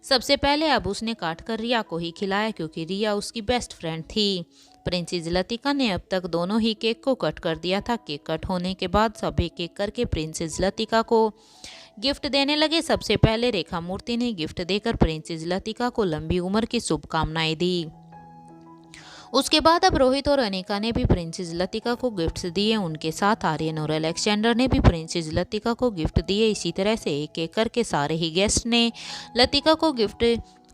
सबसे पहले अब उसने काट कर रिया को ही खिलाया क्योंकि रिया उसकी बेस्ट फ्रेंड थी। प्रिंसेस लतिका ने अब तक दोनों ही केक को कट कर दिया था। केक कट होने के बाद सब एक एक करके प्रिंसेस लतिका को गिफ्ट देने लगे। सबसे पहले रेखा मूर्ति ने गिफ्ट देकर प्रिंसेस लतिका को लंबी उम्र की शुभकामनाएं दी। उसके बाद अब रोहित और अनिका ने भी प्रिंसेस लतिका को गिफ्ट्स दिए। उनके साथ आर्यन और अलेक्जेंडर ने भी प्रिंसेस लतिका को गिफ्ट दिए। इसी तरह से एक एक करके सारे ही गेस्ट ने लतिका को गिफ्ट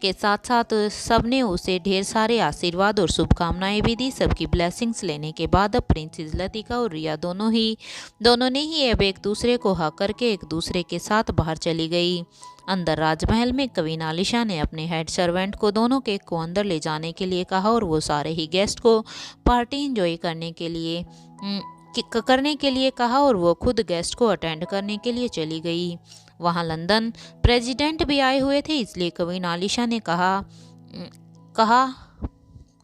के साथ साथ सबने उसे ढेर सारे आशीर्वाद और शुभकामनाएं भी दी। सबकी ब्लेसिंग्स लेने के बाद अब प्रिंसेस लतिका और रिया दोनों ने ही अब एक दूसरे को हक करके एक दूसरे के साथ बाहर चली गई। अंदर राजमहल में कवीन आलिशा ने अपने हेड सर्वेंट को दोनों केक को अंदर ले जाने के लिए कहा और वो सारे ही गेस्ट को पार्टी एंजॉय करने के लिए कहा और वो खुद गेस्ट को अटेंड करने के लिए चली गई। वहाँ लंदन प्रेसिडेंट भी आए हुए थे, इसलिए कवीन आलिशा ने कहा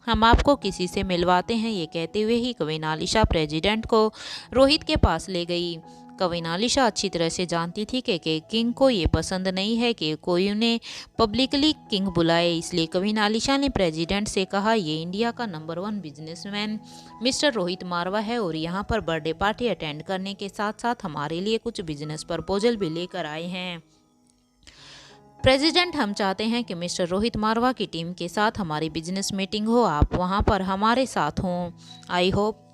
हम आपको किसी से मिलवाते हैं। ये कहते हुए ही कवीन आलिशा प्रेसिडेंट को रोहित के पास ले गई। कवीन आलिशा अच्छी तरह से जानती थी कि किंग को ये पसंद नहीं है कि कोई उन्हें पब्लिकली किंग बुलाए, इसलिए कवीन आलिशा ने प्रेसिडेंट से कहा ये इंडिया का नंबर 1 बिजनेसमैन मिस्टर रोहित मारवा है और यहाँ पर बर्थडे पार्टी अटेंड करने के साथ साथ हमारे लिए कुछ बिजनेस प्रपोजल भी लेकर आए हैं। प्रेसिडेंट हम चाहते हैं कि मिस्टर रोहित मारवा की टीम के साथ हमारी बिजनेस मीटिंग हो, आप वहाँ पर हमारे साथ हों। I hope